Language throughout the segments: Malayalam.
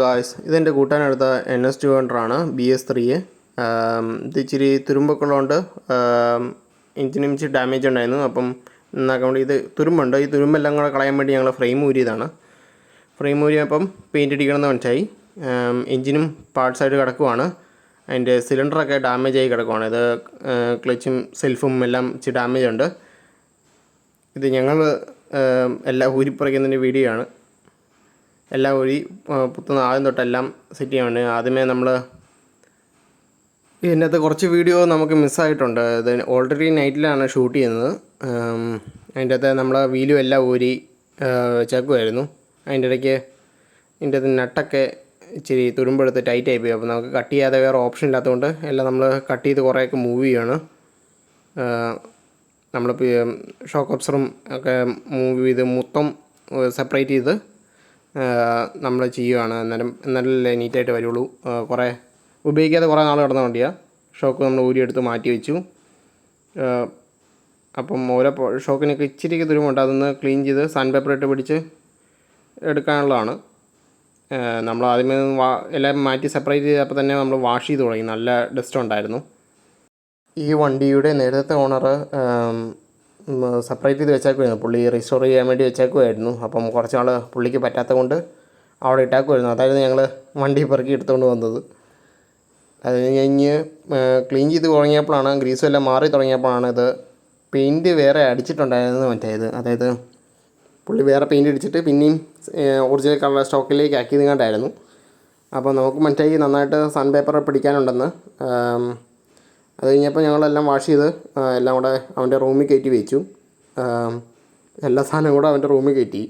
ഗായ്സ്, ഇതെൻ്റെ കൂട്ടാനെടുത്ത NS200 BS3. ഇത് ഇച്ചിരി തുരുമ്പൊക്കെ ഉള്ളതുകൊണ്ട് എഞ്ചിനും ഇച്ചിരി ഡാമേജ് ഉണ്ടായിരുന്നു. അപ്പം എന്നാക്കാൻ വേണ്ടി ഇത് തുരുമ്പുണ്ട്, ഈ തുരുമ്പെല്ലാം കൂടെ കളയാൻ വേണ്ടി ഞങ്ങൾ ഫ്രെയിം ഊരിയതാണ്. ഫ്രെയിം ഊരിയപ്പം പെയിൻറ്റ് അടിക്കണമെന്ന് മനസ്സിലായി. എഞ്ചിനും പാർട്സായിട്ട് കിടക്കുവാണ്. അതിൻ്റെ സിലിണ്ടറൊക്കെ ഡാമേജ് ആയി കിടക്കുവാണ്. ഇത് ക്ലച്ചും സെൽഫും എല്ലാം ഇച്ചിരി ഡാമേജ് ഉണ്ട്. ഇത് ഞങ്ങൾ എല്ലാം ഊരിപ്പറിക്കുന്നതിൻ്റെ വീഡിയോ ആണ്. എല്ലാം ഊരി പുത്തുന്ന ആദ്യം തൊട്ടെല്ലാം സെറ്റ് ചെയ്യാൻ വേണ്ടി ആദ്യമേ നമ്മൾ ഇതിനകത്ത് കുറച്ച് വീഡിയോ നമുക്ക് മിസ്സായിട്ടുണ്ട്. ഇത് ഓൾറെഡി നൈറ്റിലാണ് ഷൂട്ട് ചെയ്യുന്നത്. അതിൻ്റെ അകത്ത് നമ്മൾ വീലും എല്ലാം ഊരി വെച്ചേക്കുമായിരുന്നു. അതിൻ്റെ ഇടയ്ക്ക് ഇതിൻ്റെ അകത്ത് നട്ടൊക്കെ ഇച്ചിരി തുരുമ്പെടുത്ത് ടൈറ്റ് ആയിപ്പോയി. അപ്പോൾ നമുക്ക് കട്ട് ചെയ്യാതെ വേറെ ഓപ്ഷൻ ഇല്ലാത്തതുകൊണ്ട് എല്ലാം നമ്മൾ കട്ട് ചെയ്ത് കുറേയൊക്കെ മൂവ് ചെയ്യുകയാണ്. നമ്മളിപ്പോൾ ഷോക്ക് അബ്സറും ഒക്കെ മൂവ് ചെയ്ത് മൊത്തം സെപ്പറേറ്റ് ചെയ്ത് നമ്മൾ ചെയ്യുകയാണ്. എന്നാലല്ലേ നീറ്റായിട്ട് വരുള്ളൂ. കുറേ ഉപയോഗിക്കാതെ കുറേ നാൾ കിടന്ന വണ്ടിയാണ്. ഷോക്ക് നമ്മൾ ഊരിയെടുത്ത് മാറ്റി വെച്ചു. അപ്പം ഓരോ ഷോക്കിനൊക്കെ ഇച്ചിരിയൊക്കെ തുരുമ്പുണ്ട്. അതൊന്ന് ക്ലീൻ ചെയ്ത് സാൻഡ് പേപ്പർ ഇട്ട് പിടിച്ച് എടുക്കാനുള്ളതാണ്. നമ്മൾ ആദ്യമേ എല്ലാം മാറ്റി സെപ്പറേറ്റ് ചെയ്തപ്പോൾ തന്നെ നമ്മൾ വാഷ് ചെയ്ത് തുടങ്ങി. നല്ല ഡസ്റ്റ് ഉണ്ടായിരുന്നു. ഈ വണ്ടിയുടെ നേരത്തെ ഓണർ സെപ്പറേറ്റ് ചെയ്ത് വെച്ചേക്കുമായിരുന്നു. പുള്ളി റീസ്റ്റോർ ചെയ്യാൻ വേണ്ടി വെച്ചേക്കുമായിരുന്നു. അപ്പം കുറച്ച് നാൾ പുള്ളിക്ക് പറ്റാത്ത കൊണ്ട് അവിടെ ഇട്ടേക്കുമായിരുന്നു. അതായിരുന്നു ഞങ്ങൾ വണ്ടി പെറുക്കി എടുത്തുകൊണ്ട് വന്നത്. അത് കഴിഞ്ഞ് ക്ലീൻ ചെയ്ത് തുടങ്ങിയപ്പോഴാണ്, ഗ്രീസും എല്ലാം മാറി തുടങ്ങിയപ്പോഴാണ് ഇത് പെയിൻറ്റ് വേറെ അടിച്ചിട്ടുണ്ടായിരുന്നു മറ്റേത്. അതായത് പുള്ളി വേറെ പെയിൻറ്റ് അടിച്ചിട്ട് പിന്നെയും ഒറിജിനൽ കളർ സ്റ്റോക്കിലേക്ക് ആക്കിയത് കണ്ടായിരുന്നു. അപ്പോൾ നമുക്ക് മനസ്സിലായി നന്നായിട്ട് സാൻഡ് പേപ്പർ പിടിക്കാനുണ്ടെന്ന്. അത് കഴിഞ്ഞപ്പോൾ ഞങ്ങളെല്ലാം വാഷ് ചെയ്ത് എല്ലാം കൂടെ അവൻ്റെ റൂമിൽ കയറ്റി വെച്ചു. എല്ലാ സാധനവും കൂടെ അവൻ്റെ റൂമിൽ കയറ്റി.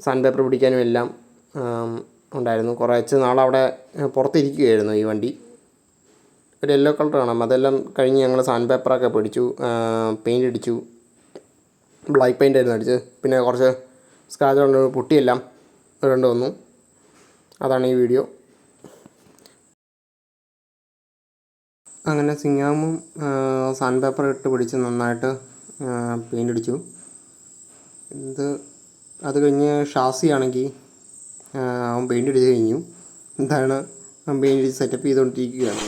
സാൻഡ് പേപ്പർ പിടിക്കാനും എല്ലാം ഉണ്ടായിരുന്നു. കുറച്ച് നാളവിടെ പുറത്തിരിക്കുകയായിരുന്നു ഈ വണ്ടി. ഒരു യെല്ലോ കളർ കാണാം. അതെല്ലാം കഴിഞ്ഞ് ഞങ്ങൾ സാൻഡ് പേപ്പറൊക്കെ പിടിച്ചു, പെയിൻ്റ് അടിച്ചു. ബ്ലാക്ക് പെയിൻ്റ് ആയിരുന്നു അടിച്ച്. പിന്നെ കുറച്ച് സ്ക്രാച്ച് പുട്ടിയെല്ലാം ഇടേണ്ടി വന്നു. അതാണ് ഈ വീഡിയോ. അങ്ങനെ സിങ്ങാമും സാൻഡ് പേപ്പർ ഇട്ട് പിടിച്ച് നന്നായിട്ട് പെയിൻ്റ് അടിച്ചു. അത് കഴിഞ്ഞ് ഷാസി ആണെങ്കിൽ അവൻ പെയിൻ്റ് അടിച്ച് കഴിഞ്ഞു. എന്താണ് അവൻ പെയിൻ്റ് അടിച്ച് സെറ്റപ്പ് ചെയ്തുകൊണ്ടിരിക്കുകയാണ്.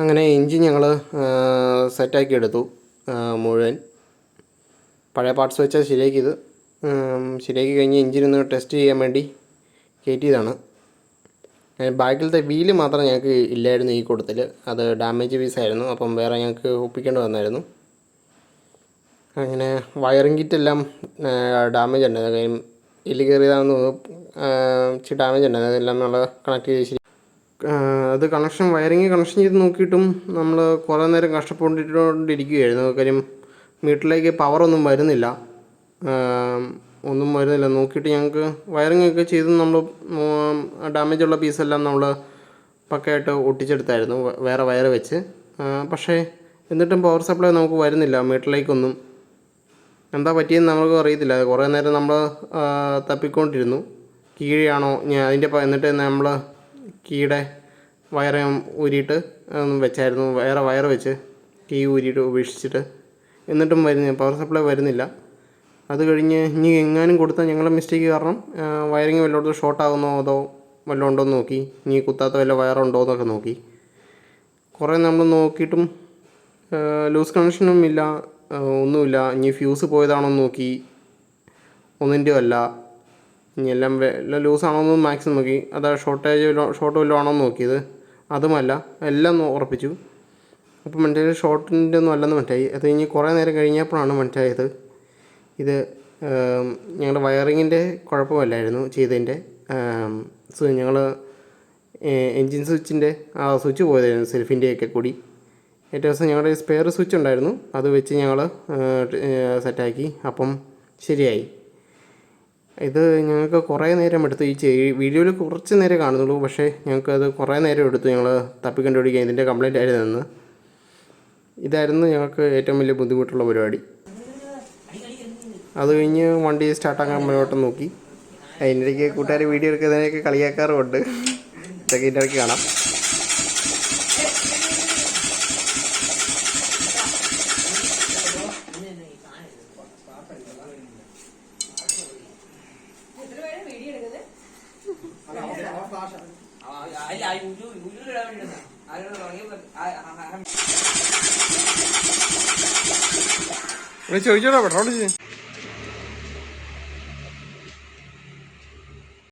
അങ്ങനെ എൻജിൻ ഞങ്ങൾ സെറ്റാക്കി എടുത്തു. മുഴുവൻ പഴയ പാർട്സ് വെച്ചാൽ ശരിയാക്കിയത്. ശരിയാക്കി കഴിഞ്ഞ് എൻജിനൊന്ന് ടെസ്റ്റ് ചെയ്യാൻ വേണ്ടി കയറ്റിയതാണ്. ബാക്കിലത്തെ വീല് മാത്രം ഞങ്ങൾക്ക് ഇല്ലായിരുന്നു ഈ കൂട്ടത്തിൽ. അത് ഡാമേജ് പീസായിരുന്നു. അപ്പം വേറെ ഞങ്ങൾക്ക് ഒപ്പിക്കേണ്ടി വന്നായിരുന്നു. അങ്ങനെ വയറിംഗ് കിറ്റെല്ലാം ഡാമേജ് ഉണ്ടായിരുന്നു. കാര്യം എല്ല് കയറിയതാണെന്ന് ഇച്ചിരി ഡാമേജ് ഉണ്ടായിരുന്നു. അതെല്ലാം നമ്മൾ കണക്ട് ചെയ്ത് ശരി. അത് വയറിങ് കണക്ഷൻ ചെയ്ത് നോക്കിയിട്ടും നമ്മൾ കുറേ നേരം കഷ്ടപ്പെട്ടുകൊണ്ടിരിക്കുകയായിരുന്നു. കാര്യം മീറ്ററിലേക്ക് പവറൊന്നും വരുന്നില്ല. നോക്കിയിട്ട് ഞങ്ങൾക്ക് വയറിങ്ങൊക്കെ ചെയ്ത് നമ്മൾ ഡാമേജുള്ള പീസെല്ലാം നമ്മൾ പക്കയായിട്ട് ഒട്ടിച്ചെടുത്തായിരുന്നു വേറെ വയറ് വെച്ച്. പക്ഷേ എന്നിട്ടും പവർ സപ്ലൈ നമുക്ക് വരുന്നില്ല മീറ്ററിലേക്കൊന്നും. എന്താ പറ്റിയെന്ന് നമുക്ക് അറിയത്തില്ല. കുറേ നേരം നമ്മൾ തപ്പിക്കൊണ്ടിരുന്നു. കീഴെയാണോ എന്നിട്ട് നമ്മൾ കീയുടെ വയറ് ഊരിയിട്ട് വെച്ചായിരുന്നു. വേറെ വയറ് വെച്ച് കീ ഊരിയിട്ട് ഉപേക്ഷിച്ചിട്ട് എന്നിട്ടും പവർ സപ്ലൈ വരുന്നില്ല. അത് കഴിഞ്ഞ് ഇനി എങ്ങാനും കൊടുത്താൽ ഞങ്ങളുടെ മിസ്റ്റേക്ക് കാരണം വയറിങ് വല്ലയിടത്തും ഷോർട്ടാകുന്നോ അതോ വല്ലതും ഉണ്ടോ എന്ന് നോക്കി. ഇനി കുത്താത്ത വല്ല വയറുണ്ടോ എന്നൊക്കെ നോക്കി. കുറേ നമ്മൾ നോക്കിയിട്ടും ലൂസ് കണക്ഷനും ഇല്ല, ഒന്നുമില്ല. ഇനി ഫ്യൂസ് പോയതാണോ എന്ന് നോക്കി. ഒന്നിൻ്റെയും അല്ല. ഇനി എല്ലാം ലൂസാണോ എന്ന് മാക്സിമം നോക്കി. അത് ഷോർട്ട് വല്ലതും ആണോ എന്ന് നോക്കിയത്. അതുമല്ല, എല്ലാം ഉറപ്പിച്ചു. അപ്പോൾ മനസ്സിലായി ഷോർട്ടിൻ്റെ ഒന്നും അല്ലെന്ന് മനസ്സിലായി. അത് കഴിഞ്ഞ് കുറേ നേരം കഴിഞ്ഞപ്പോഴാണ് മനസ്സിലായത് ഇത് ഞങ്ങളുടെ വയറിങ്ങിൻ്റെ കുഴപ്പമല്ലായിരുന്നു ചെയ്തതിൻ്റെ. ഞങ്ങൾ എൻജിൻ സ്വിച്ചിൻ്റെ സ്വിച്ച് പോയതായിരുന്നു സെൽഫിൻ്റെയൊക്കെ കൂടി. ഏറ്റവും ദിവസം ഞങ്ങളുടെ സ്പെയർ സ്വിച്ച് ഉണ്ടായിരുന്നു, അത് വെച്ച് ഞങ്ങൾ സെറ്റാക്കി. അപ്പം ശരിയായി. ഇത് ഞങ്ങൾക്ക് കുറേ നേരം എടുത്തു. വീഡിയോയിൽ കുറച്ച് നേരം കാണുന്നുള്ളൂ, പക്ഷേ ഞങ്ങൾക്കത് കുറേ നേരം എടുത്തു ഞങ്ങൾ തപ്പിക്കണ്ടുപിടിക്കാൻ ഇതിൻ്റെ കംപ്ലൈൻറ്റ് ആയിരുന്നെന്ന്. ഇതായിരുന്നു ഞങ്ങൾക്ക് ഏറ്റവും വലിയ ബുദ്ധിമുട്ടുള്ള പരിപാടി. അത് കഴിഞ്ഞ് വണ്ടി സ്റ്റാർട്ടാക്കാൻ മുന്നോട്ട് നോക്കി. അതിൻ്റെ ഇടയ്ക്ക് കൂട്ടുകാർ വീഡിയോ എടുക്കുന്നതിനൊക്കെ കളിയാക്കാറുമുണ്ട്. ഇതൊക്കെ ഇതിൻ്റെ ഇടയ്ക്ക് കാണാം. ചോദിച്ചോടാ പെട്രോൾ.